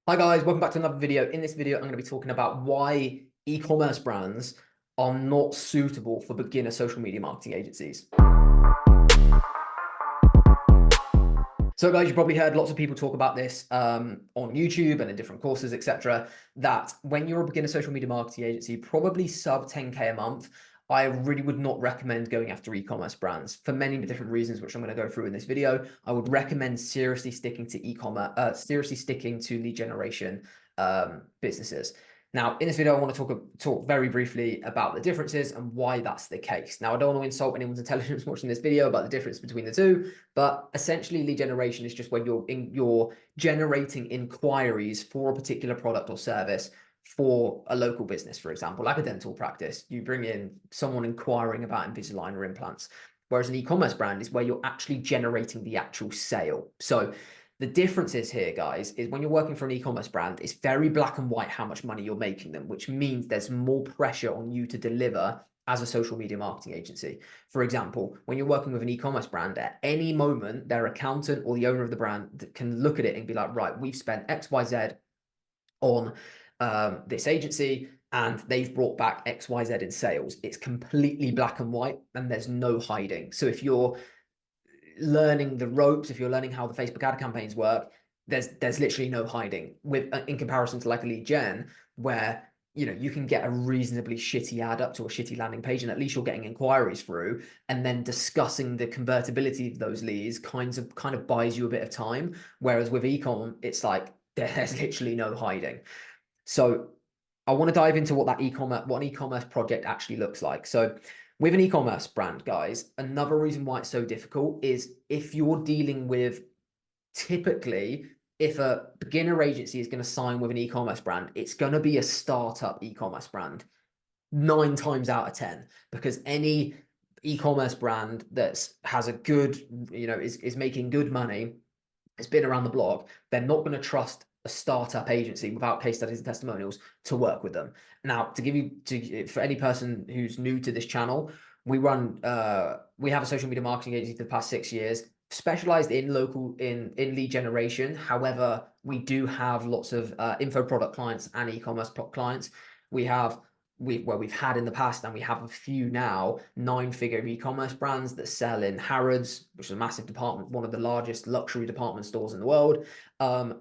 Hi guys, welcome back to another video. In this video, I'm going to be talking about why e-commerce brands are not suitable for beginner social media marketing agencies. So guys, you probably heard lots of people talk about this on YouTube and in different courses, etc. That when you're a beginner social media marketing agency, probably sub 10K a month, I really would not recommend going after e-commerce brands for many different reasons, which I'm going to go through in this video. I would recommend seriously sticking to e-commerce, seriously sticking to lead generation businesses. Now, in this video, I want to talk very briefly about the differences and why that's the case. Now, I don't want to insult anyone's intelligence watching this video about the difference between the two, but essentially lead generation is just when you're generating inquiries for a particular product or service for a local business, for example, like a dental practice. You bring in someone inquiring about Invisalign or implants. Whereas an e-commerce brand is where you're actually generating the actual sale. So the difference is here, guys, is when you're working for an e-commerce brand, it's very black and white how much money you're making them, which means there's more pressure on you to deliver as a social media marketing agency. For example, when you're working with an e-commerce brand, at any moment, their accountant or the owner of the brand can look at it and be like, right, we've spent XYZ on this agency and they've brought back XYZ in sales. It's completely black and white and there's no hiding. So if you're learning the ropes, if you're learning how the Facebook ad campaigns work, there's literally no hiding with in comparison to like a lead gen where you can get a reasonably shitty ad up to a shitty landing page and at least you're getting inquiries through, and then discussing the convertibility of those leads kind of buys you a bit of time. Whereas with ecom, it's like there's literally no hiding. So I want to dive into what an e-commerce project actually looks like. So with an e-commerce brand, guys, another reason why it's so difficult is if you're dealing with, typically, if a beginner agency is going to sign with an e-commerce brand, it's going to be a startup e-commerce brand 9 times out of 10, because any e-commerce brand that has a good, is making good money, it's been around the block, they're not going to trust a startup agency without case studies and testimonials to work with them. Now, for any person who's new to this channel, we have a social media marketing agency for the past 6 years, specialized in lead generation. However, we do have lots of info product clients and e-commerce clients. We've had in the past, and we have a few now, 9-figure e-commerce brands that sell in Harrods, which is a massive department, one of the largest luxury department stores in the world.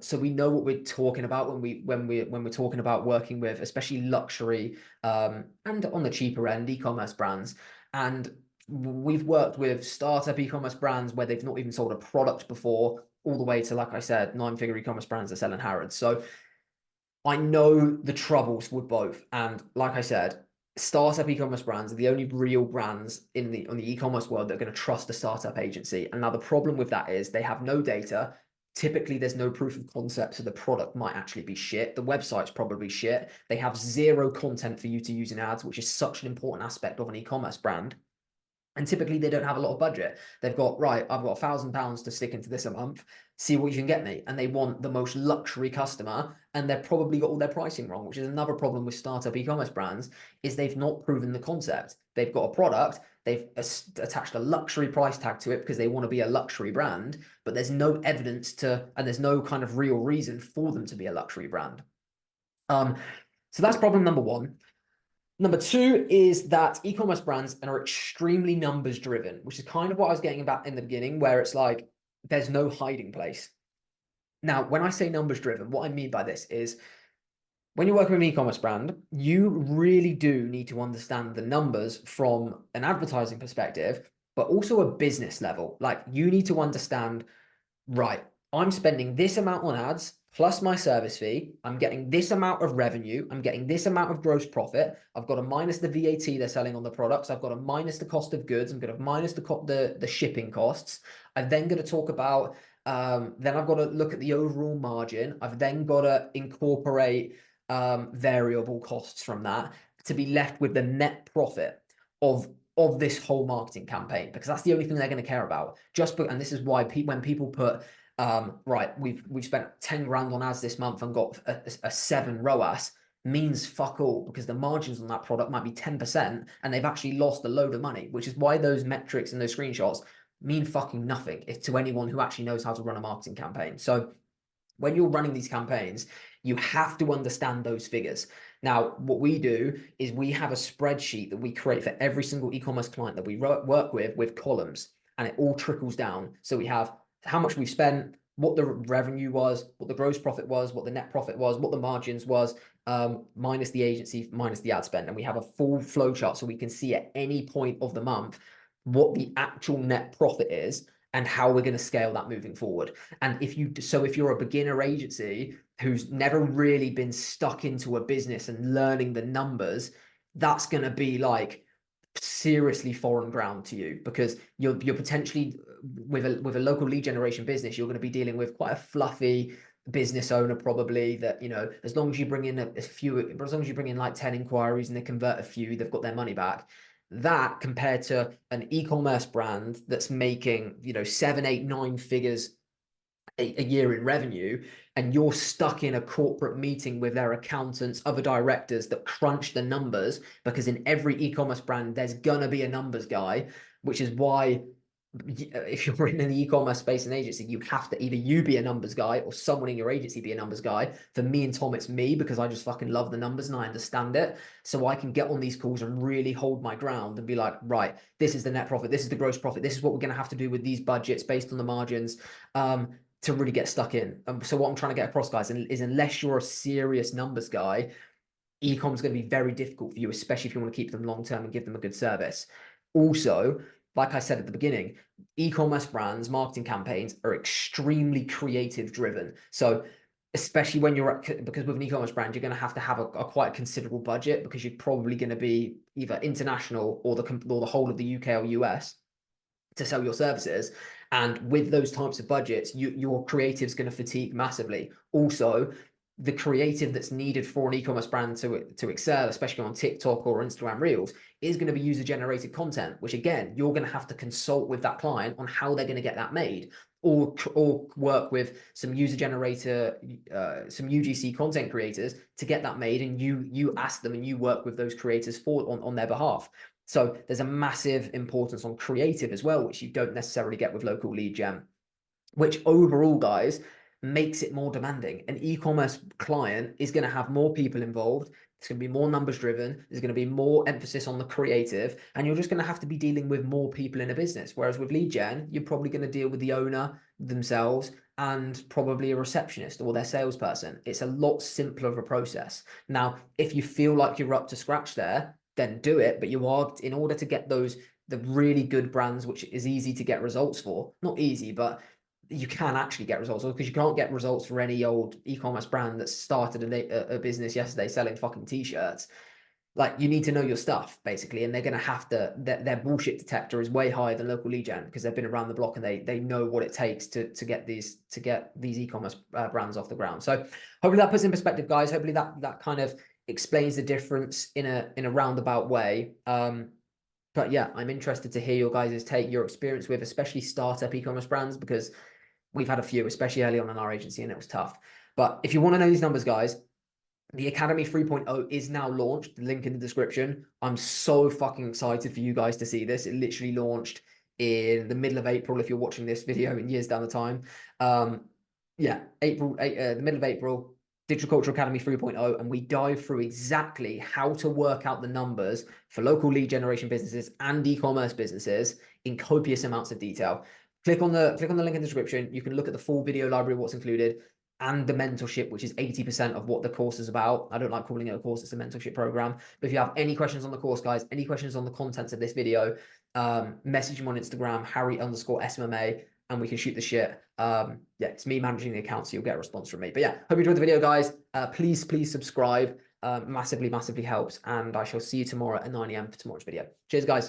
So we know what we're talking about when we're talking about working with especially luxury and on the cheaper end e-commerce brands. And we've worked with startup e-commerce brands where they've not even sold a product before, all the way to, like I said, 9-figure e-commerce brands that sell in Harrods. So I know the troubles with both. And like I said, startup e-commerce brands are the only real brands on the e-commerce world that are going to trust a startup agency. And now the problem with that is they have no data. Typically, there's no proof of concept, so the product might actually be shit. The website's probably shit. They have zero content for you to use in ads, which is such an important aspect of an e-commerce brand. And typically they don't have a lot of budget. They've got, right, I've got £1,000 to stick into this a month, see what you can get me. And they want the most luxury customer, and they've probably got all their pricing wrong, which is another problem with startup e-commerce brands, is they've not proven the concept. They've got a product, they've attached a luxury price tag to it because they want to be a luxury brand, but there's no evidence and there's no kind of real reason for them to be a luxury brand. So that's problem number one. Number two is that e-commerce brands are extremely numbers driven, which is kind of what I was getting about in the beginning, where it's like, there's no hiding place. Now, when I say numbers driven, what I mean by this is when you're working with an e-commerce brand, you really do need to understand the numbers from an advertising perspective, but also a business level. Like, you need to understand, right, I'm spending this amount on ads plus my service fee. I'm getting this amount of revenue. I'm getting this amount of gross profit. I've got to minus the VAT they're selling on the products. I've got to minus the cost of goods. I'm going to minus the shipping costs. I'm then going to talk about, then I've got to look at the overall margin. I've then got to incorporate variable costs from that to be left with the net profit of this whole marketing campaign, because that's the only thing they're going to care about. And this is why when people put, right, we've spent 10 grand on ads this month and got a 7 ROAS, means fuck all, because the margins on that product might be 10% and they've actually lost a load of money, which is why those metrics and those screenshots mean fucking nothing to anyone who actually knows how to run a marketing campaign. So When you're running these campaigns, you have to understand those figures. Now, what we do is we have a spreadsheet that we create for every single e-commerce client that we work with columns, and it all trickles down. So we have how much we've spent, what the revenue was, what the gross profit was, what the net profit was, what the margins was, minus the agency, minus the ad spend. And we have a full flow chart so we can see at any point of the month what the actual net profit is and how we're going to scale that moving forward. And if you're a beginner agency who's never really been stuck into a business and learning the numbers, that's going to be like seriously foreign ground to you, because you're potentially with a local lead generation business, you're going to be dealing with quite a fluffy business owner, probably, that, you know, as long as you bring in as long as you bring in like 10 inquiries and they convert a few, they've got their money back. That compared to an e-commerce brand that's making, you know, 7, 8, 9 figures a year in revenue, and you're stuck in a corporate meeting with their accountants, other directors that crunch the numbers, because in every e-commerce brand there's gonna be a numbers guy, which is why if you're in an e-commerce space and agency, you have to either you be a numbers guy or someone in your agency be a numbers guy. For me and Tom, it's me, because I just fucking love the numbers and I understand it. So I can get on these calls and really hold my ground and be like, right, this is the net profit, this is the gross profit, this is what we're going to have to do with these budgets based on the margins, to really get stuck in. So what I'm trying to get across, guys, is unless you're a serious numbers guy, e-com is going to be very difficult for you, especially if you want to keep them long term and give them a good service. Also, like I said at the beginning, e-commerce brands, marketing campaigns are extremely creative driven. So especially when because with an e-commerce brand, you're going to have a quite considerable budget, because you're probably going to be either international or the whole of the UK or US to sell your services. And with those types of budgets, your creative's going to fatigue massively. Also, the creative that's needed for an e-commerce brand to excel, especially on TikTok or Instagram Reels, is going to be user-generated content, which again, you're going to have to consult with that client on how they're going to get that made, or work with some some UGC content creators to get that made, and you ask them and you work with those creators on their behalf. So there's a massive importance on creative as well, which you don't necessarily get with local lead gen, which overall, guys, makes it more demanding. An e-commerce client is going to have more people involved. It's going to be more numbers driven. There's going to be more emphasis on the creative, and you're just going to have to be dealing with more people in a business. Whereas with lead gen, you're probably going to deal with the owner themselves and probably a receptionist or their salesperson. It's a lot simpler of a process. Now, if you feel like you're up to scratch there, then do it. But in order to get the really good brands, which is easy to get results for, not easy, but you can actually get results, because you can't get results for any old e-commerce brand that started a business yesterday selling fucking t-shirts. Like, you need to know your stuff, basically, and they're going to have to, their bullshit detector is way higher than local lead gen, because they've been around the block and they know what it takes to get these e-commerce brands off the ground. So hopefully that puts in perspective, guys. Hopefully that kind of explains the difference in a roundabout way. But yeah, I'm interested to hear your guys' take, your experience with especially startup e-commerce brands, because we've had a few, especially early on in our agency, and it was tough. But if you want to know these numbers, guys, the Academy 3.0 is now launched. The link in the description. I'm so fucking excited for you guys to see this. It literally launched in the middle of April, if you're watching this video in years down the time. Yeah, the middle of April, Digital Culture Academy 3.0, and we dive through exactly how to work out the numbers for local lead generation businesses and e-commerce businesses in copious amounts of detail. Click on the link in the description. You can look at the full video library of what's included, and the mentorship, which is 80% of what the course is about. I don't like calling it a course, it's a mentorship program. But if you have any questions on the course, guys, any questions on the contents of this video, message him on Instagram, Harry_SMMA, and we can shoot the shit. Yeah, it's me managing the account, so you'll get a response from me. But yeah, hope you enjoyed the video, guys. Please subscribe. Massively helps. And I shall see you tomorrow at 9 AM for tomorrow's video. Cheers, guys.